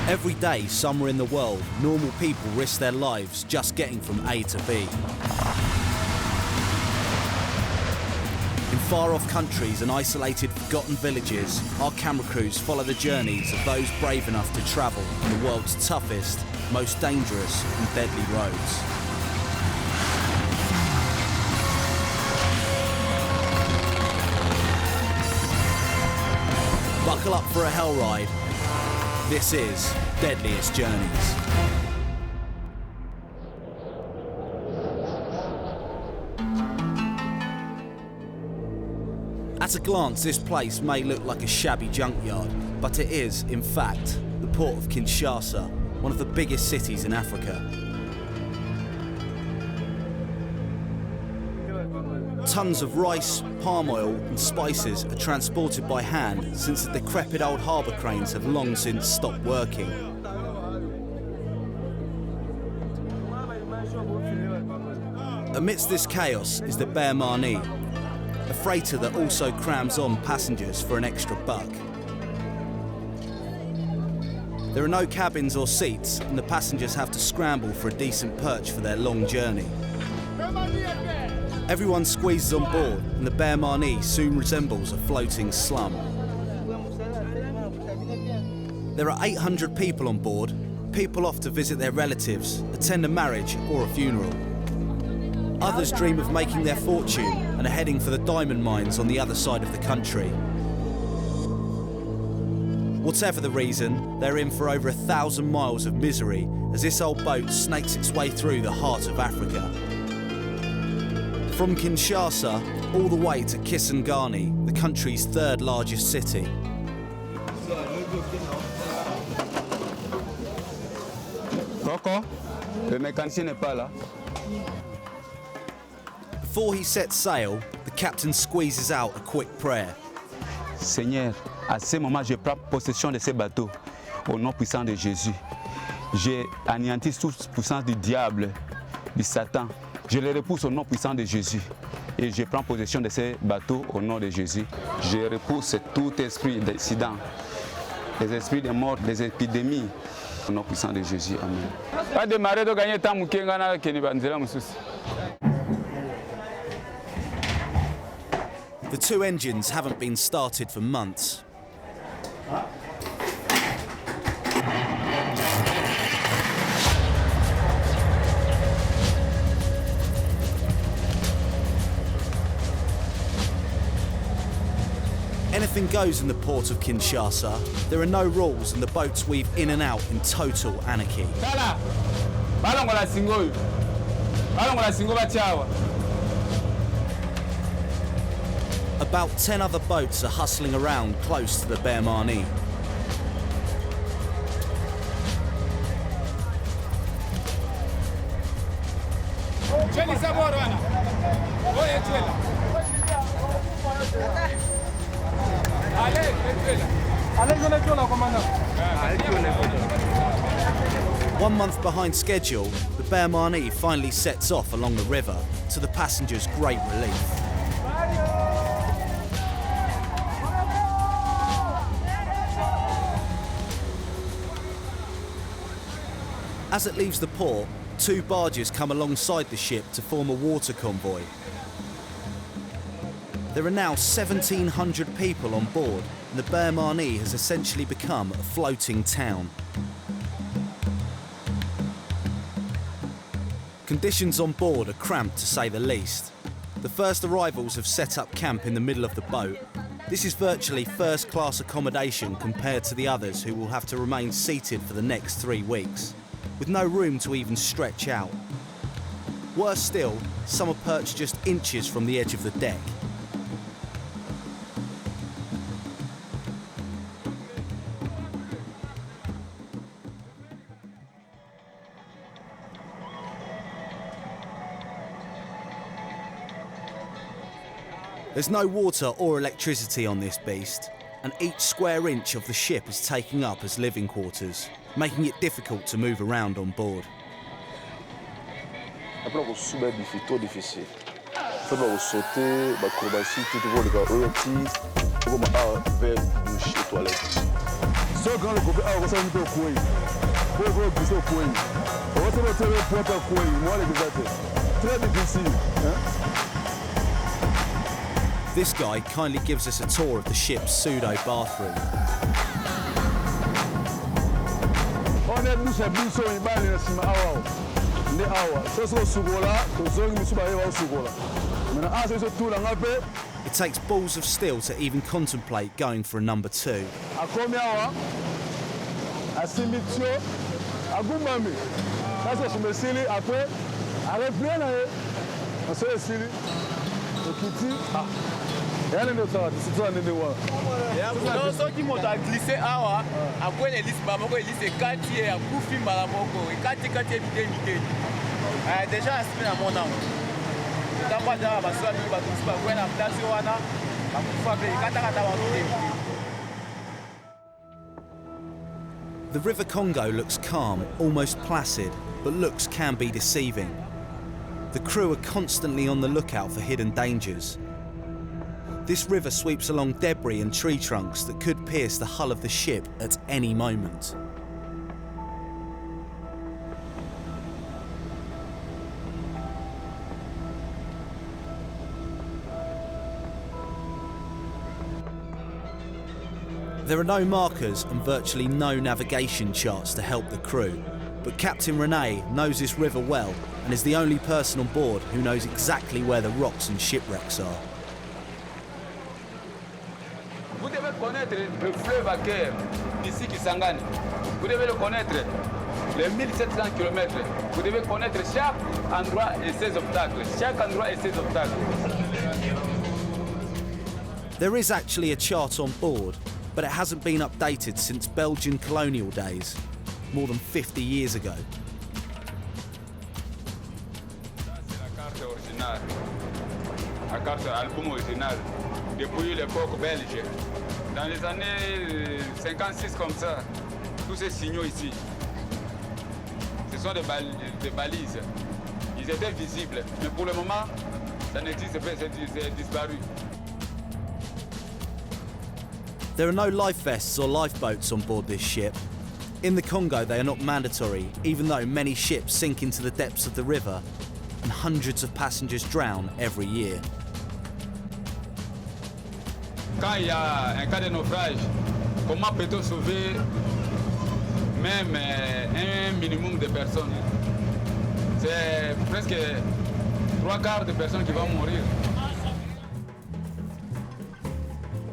Every day, somewhere in the world, normal people risk their lives just getting from A to B. In far-off countries and isolated, forgotten villages, our camera crews follow the journeys of those brave enough to travel on the world's toughest, most dangerous and deadly roads. Buckle up for a hell ride. This is Deadliest Journeys. At a glance, this place may look like a shabby junkyard, but it is, in fact, the port of Kinshasa, one of the biggest cities in Africa. Tons of rice, palm oil and spices are transported by hand since the decrepit old harbour cranes have long since stopped working. Amidst this chaos is the Gbemani, a freighter that also crams on passengers for an extra buck. There are no cabins or seats, and the passengers have to scramble for a decent perch for their long journey. Everyone squeezes on board, and the Gbemani soon resembles a floating slum. There are 800 people on board, people off to visit their relatives, attend a marriage or a funeral. Others dream of making their fortune and are heading for the diamond mines on the other side of the country. Whatever the reason, they're in for over 1,000 miles of misery as this old boat snakes its way through the heart of Africa. From Kinshasa all the way to Kisangani, the country's third largest city. Coco, le mécanicien n'est pas là. Before he sets sail, the captain squeezes out a quick prayer. Seigneur, à ce moment, je prends possession de ces bateaux au nom puissant de Jésus. J'ai anéanti toute puissance du diable, du Satan. Je les repousse au nom puissant de Jésus. Et je prends possession de ces bateaux au nom de Jésus. Je repousse tout esprit d'accident, les esprits de mort, les épidémies, au nom puissant de Jésus. Amen. Pas démarrer de gagner tant mukengana keni banzela mususi. The two engines haven't been started for months. Anything goes in the port of Kinshasa. There are no rules and the boats weave in and out in total anarchy. About 10 other boats are hustling around close to the Gbemani. One month behind schedule, the Gbemani finally sets off along the river, to the passengers' great relief. As it leaves the port, two barges come alongside the ship to form a water convoy. There are now 1,700 people on board, and the Gbemani has essentially become a floating town. Conditions on board are cramped to say the least. The first arrivals have set up camp in the middle of the boat. This is virtually first-class accommodation compared to the others who will have to remain seated for the next 3 weeks, with no room to even stretch out. Worse still, some are perched just inches from the edge of the deck. There's no water or electricity on this beast, and each square inch of the ship is taken up as living quarters, making it difficult to move around on board. Só quand le coupé a reçu un peu de couille. Pour vous glisser au couille. On va se retrouver pour ta couille. Moi, les gars, très difficile. This guy kindly gives us a tour of the ship's pseudo bathroom. On est tous à Bissau et Bali, c'est ma awa. Ne awa. Ça c'est au Sugola, au Zong, nous sommes au Sugola. Maintenant, ah, c'est tout là, on peut. It takes balls of steel to even contemplate going for a number 2. À combien awa? À Simitio, à Gbemani. Ça c'est sur le Sili, après, à Reflène, on se le Sili. Au Kiti, ah. Et elle est notre sort, c'est toi, on est voir. Non, ceux qui m'ont glissé awa, après les listes, maman, ils lisent 4 tiers, à Koufi, Malamoko, et 4 tiers, mité. Déjà, à ce moment à mon âme. The River Congo looks calm, almost placid, but looks can be deceiving. The crew are constantly on the lookout for hidden dangers. This river sweeps along debris and tree trunks that could pierce the hull of the ship at any moment. There are no markers and virtually no navigation charts to help the crew, but Captain René knows this river well and is the only person on board who knows exactly where the rocks and shipwrecks are. Vous devez connaître le fleuve à cœur d'ici Kisangani. Vous devez le connaître, les 1700 km. Vous devez connaître chaque endroit et ses obstacles. Chaque endroit et ses obstacles. There is actually a chart on board, but it hasn't been updated since Belgian colonial days, more than 50 years ago. C'est la carte originale, la carte album originale, depuis l'époque belge. Dans les années 56 comme ça, tous ces signaux ici, ce sont des balises. Ils étaient visibles, mais pour le moment, ça n'existe pas, c'est disparu. There are no life vests or lifeboats on board this ship. In the Congo, they are not mandatory, even though many ships sink into the depths of the river and hundreds of passengers drown every year. Quand il y a un cas de naufrage, comment peut-on sauver même un minimum de personnes? C'est presque 3/4 de personnes qui vont mourir.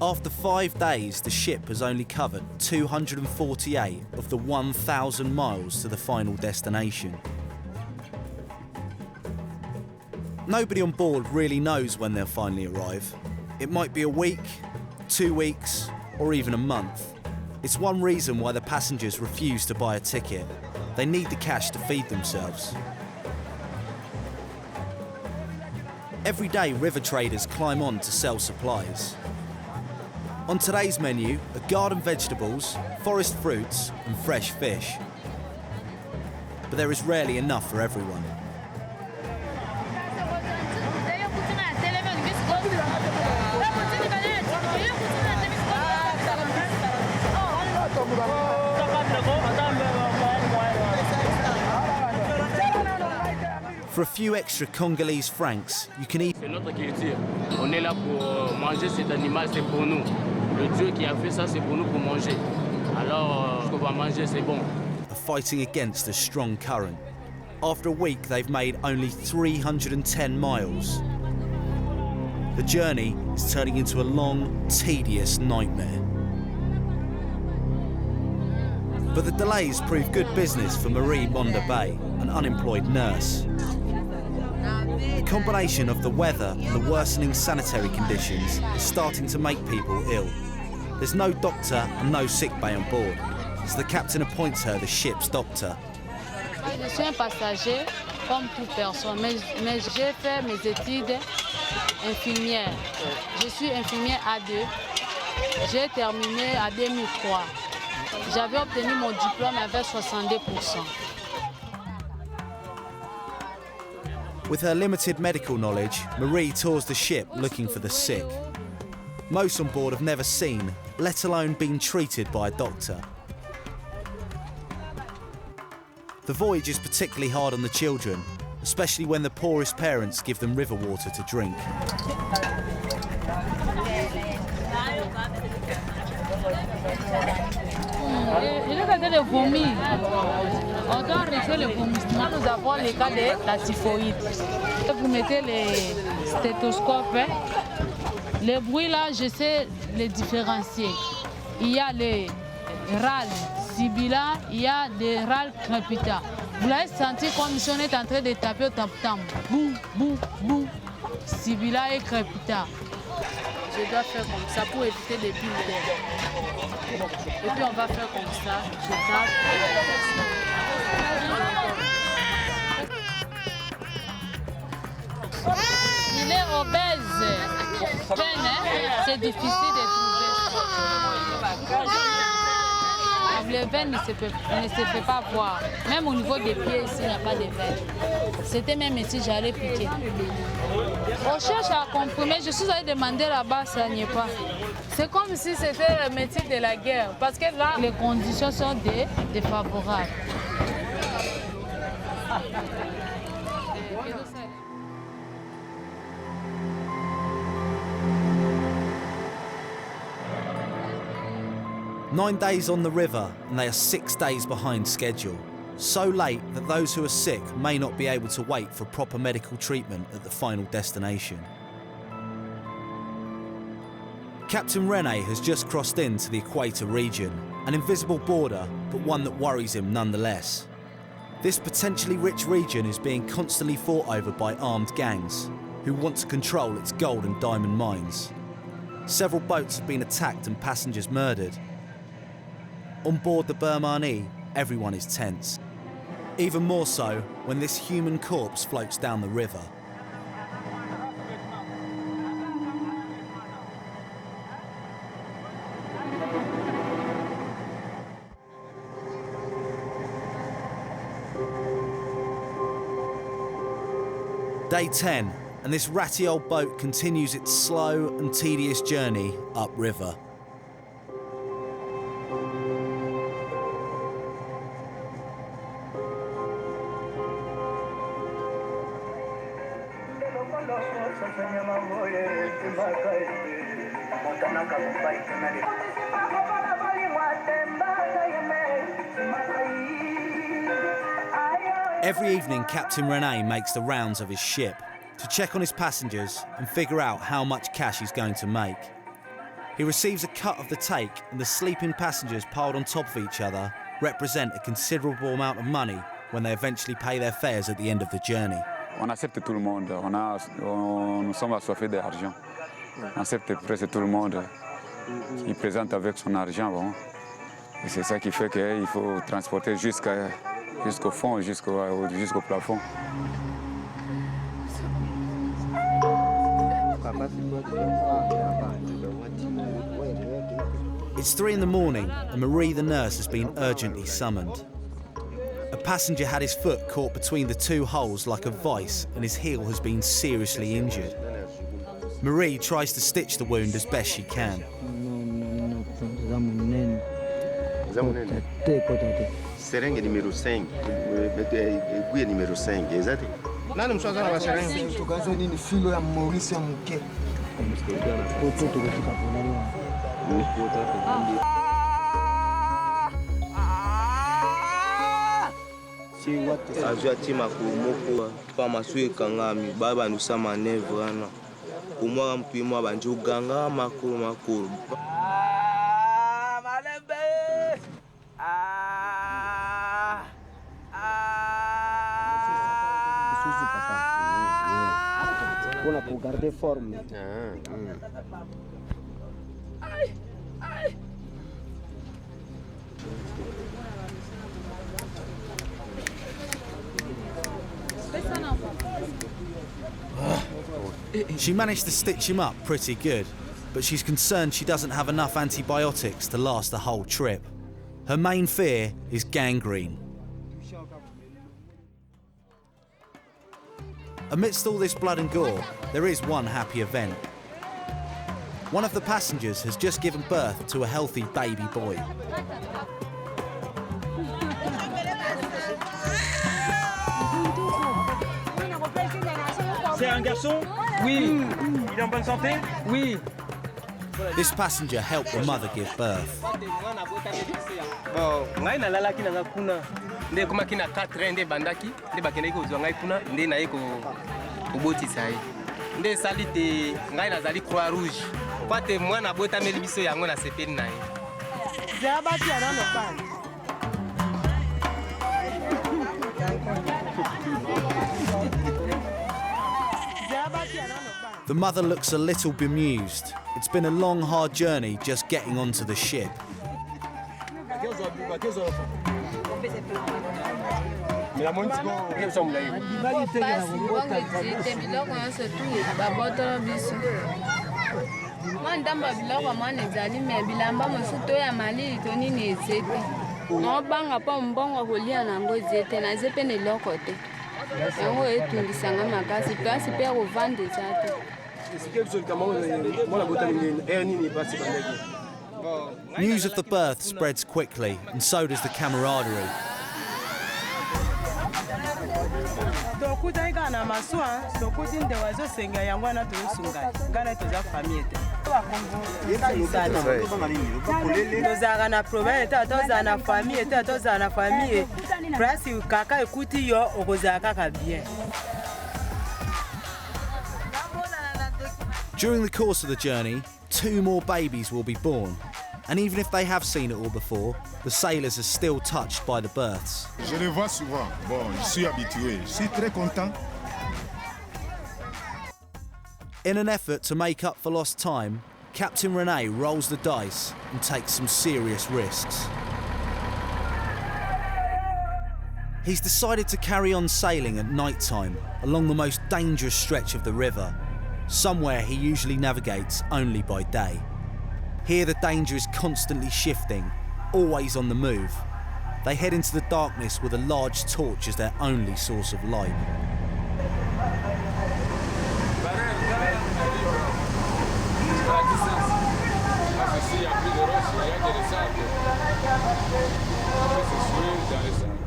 After 5 days, the ship has only covered 248 of the 1,000 miles to the final destination. Nobody on board really knows when they'll finally arrive. It might be a week, 2 weeks, or even a month. It's one reason why the passengers refuse to buy a ticket. They need the cash to feed themselves. Every day, river traders climb on to sell supplies. On today's menu are garden vegetables, forest fruits and fresh fish. But there is rarely enough for everyone. For a few extra Congolese francs, you can eat. C'est notre culture. On est là pour manger cet animal, c'est pour nous. Le Dieu qui a fait ça, c'est pour nous pour manger. Alors, ce qu'on va manger, c'est bon. Are fighting against a strong current. After a week, they've made only 310 miles. The journey is turning into a long, tedious nightmare. But the delays prove good business for Marie Monda Bay, an unemployed nurse. The combination of the weather and the worsening sanitary conditions is starting to make people ill. There's no doctor and no sick bay on board, so the captain appoints her the ship's doctor. Je suis un passager comme toute personne, mais j'ai fait mes études infirmières. Je suis infirmière A2. J'ai terminé en 2003. J'avais obtenu mon diplôme avec 62%. With her limited medical knowledge, Marie tours the ship looking for the sick. Most on board have never seen, let alone been treated by a doctor. The voyage is particularly hard on the children, especially when the poorest parents give them river water to drink. Il est traité de vomir. On doit arrêter le vomissement. Nous avons les cas de la typhoïde. Vous mettez les stéthoscopes. Les bruits là, je sais les différencier. Il y a les râles sibilants, il y a des râles crépitants. Vous l'avez senti comme si on est en train de taper au tam-tam. Boum, boum, boum. Sibilant et crépitant. Je dois faire comme ça pour éviter des bulles d'air. Et puis on va faire comme ça. Je tape. Il est obèse. Jeune, hein? C'est difficile de trouver. Les veines ne se fait pas voir. Même au niveau des pieds, ici, il n'y a pas de veines. C'était même ici, j'allais piquer. On cherche à comprimer. Je suis allée demander là-bas, ça n'y est pas. C'est comme si c'était le métier de la guerre. Parce que là, les conditions sont défavorables. 9 days on the river, and they are 6 days behind schedule. So late that those who are sick may not be able to wait for proper medical treatment at the final destination. Captain Rene has just crossed into the Equator region, an invisible border, but one that worries him nonetheless. This potentially rich region is being constantly fought over by armed gangs, who want to control its gold and diamond mines. Several boats have been attacked and passengers murdered. On board the Gbemani, everyone is tense. Even more so when this human corpse floats down the river. Day 10, and this ratty old boat continues its slow and tedious journey upriver. Every evening, Captain Rene makes the rounds of his ship to check on his passengers and figure out how much cash he's going to make. He receives a cut of the take, and the sleeping passengers piled on top of each other represent a considerable amount of money when they eventually pay their fares at the end of the journey. On accepte tout le monde, nous sommes assoiffés d'argent. On accepte presque tout le monde. Il présente avec son argent. Bon. Et c'est ça qui fait qu'il faut transporter jusqu'au fond, jusqu'au plafond. It's 3 in the morning and Marie the nurse has been urgently summoned. A passenger had his foot caught between the 2 holes like a vice and his heel has been seriously injured. Marie tries to stitch the wound as best she can. Seringue numéro 5, aiguille numéro 5, exato? Nani mswaza na seringue? Tukaanza nini filo ya Maurice mke. Azwa tima kumoko pa masue kangami baba nusa manevre ana. Kumwa mpimo abanju ganga makuru. Pour garder forme. She managed to stitch him up pretty good, but she's concerned she doesn't have enough antibiotics to last the whole trip. Her main fear is gangrene. Amidst all this blood and gore, there is one happy event. One of the passengers has just given birth to a healthy baby boy. garçon? Oui. Il est en bonne santé? Oui. This passenger helped the mother give birth. Ngai nalalaki nanga kuna nde koma kina 4 nde bandaki nde bakendaki kozwa ngai kuna nde naye kobotisa ye nde sali te ngai nazali croix rouge po te mwana abotameli biso yango na sepeli na ye. The mother looks a little bemused. It's been a long, hard journey just getting onto the ship. News of the birth spreads quickly, and so does the camaraderie. During the course of the journey, 2 more babies will be born. And even if they have seen it all before, the sailors are still touched by the births. Je les vois souvent. Bon, je suis habitué. Je suis très content. In an effort to make up for lost time, Captain Rene rolls the dice and takes some serious risks. He's decided to carry on sailing at night time along the most dangerous stretch of the river, somewhere he usually navigates only by day. Here the danger is constantly shifting, always on the move. They head into the darkness with a large torch as their only source of light.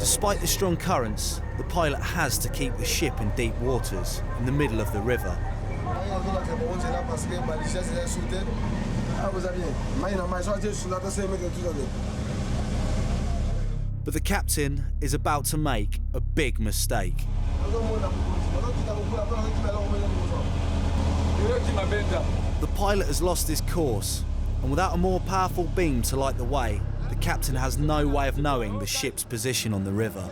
Despite the strong currents, the pilot has to keep the ship in deep waters, in the middle of the river. But the captain is about to make a big mistake. The pilot has lost his course, and without a more powerful beam to light the way, the captain has no way of knowing the ship's position on the river.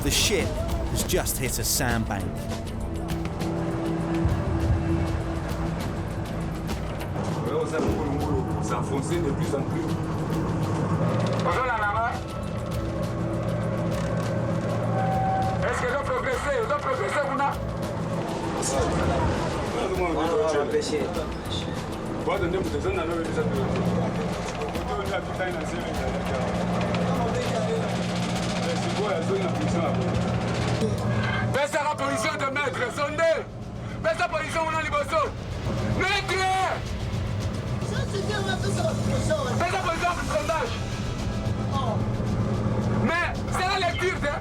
The ship has just hit a sandbank. Baisse la position de maître, sondez. Baisse la position on a liboso. Maître. Baisse la position de sondage. Mais c'est la lecture, hein.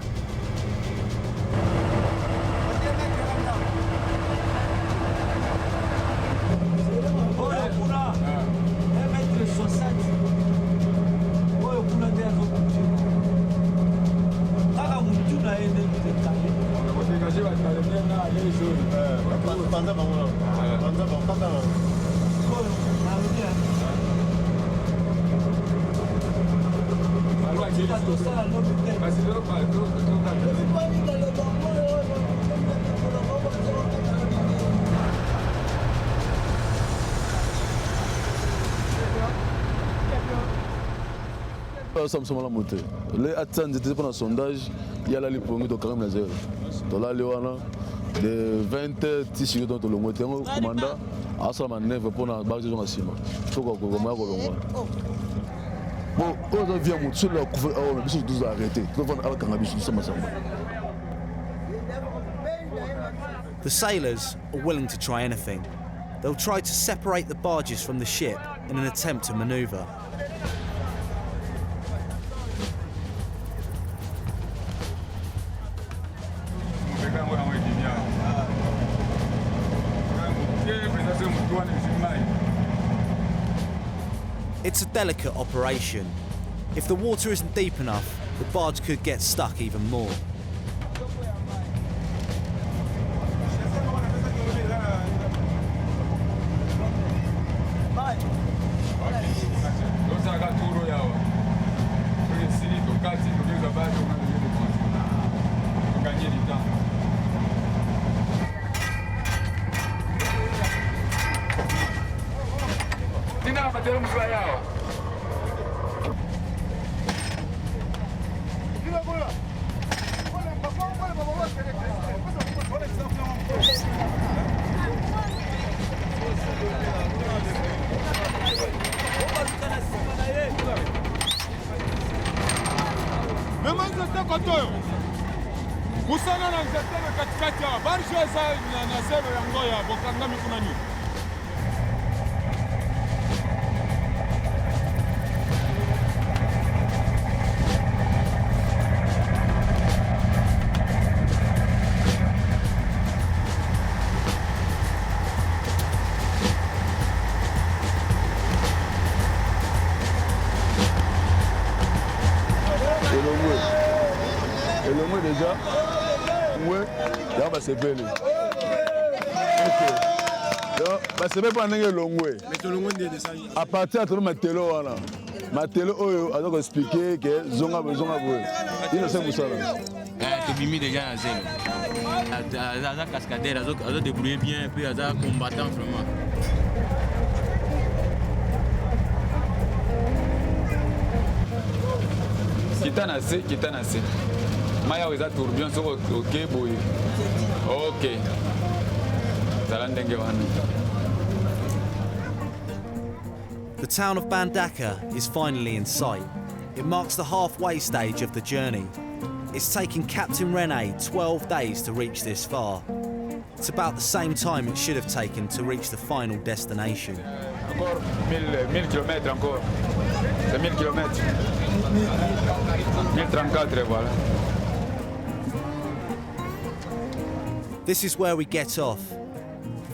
Nous sommes montés. Les attentes étaient pendant le sondage, il y a la libre de quand même la zéro. Dans la Léona, de 20 tissus dans le moteur, le commandant a sa manœuvre pour la barre de Massima. Il faut qu'on voit bon, on vient sur la couverture, on a tous arrêté. The sailors are willing to try anything. They'll try to separate the barges from the ship in an attempt to manoeuvre. It's a delicate operation. If the water isn't deep enough, the barge could get stuck even more. Kusana na nzeteme katikati ya barisho esa na sebe ya ngoya bokangami kuna nini. Elongwe déjà mwe ya basepeli. OK. Donc basepeli pa ndenge elongwe. À partir ya tolo matelo wana. Matelo oyo azo ko expliquer que zonga boye. Il sait musala. Tobimi déjà na zelo. Aza cascadeur, azo débrouiller bien, puis aza combattant vraiment. Kitanase. Maya weza tourbillon so OK boy. OK. The town of Bandaka is finally in sight. It marks the halfway stage of the journey. It's taken Captain Rene 12 days to reach this far. It's about the same time it should have taken to reach the final destination. Encore 1000 km encore. C'est 1000 km. 1034 voilà. This is where we get off.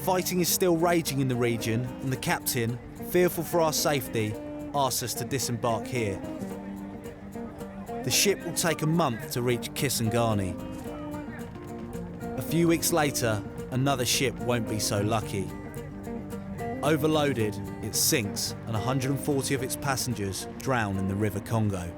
Fighting is still raging in the region, and the captain, fearful for our safety, asks us to disembark here. The ship will take a month to reach Kisangani. A few weeks later, another ship won't be so lucky. Overloaded, it sinks, and 140 of its passengers drown in the River Congo.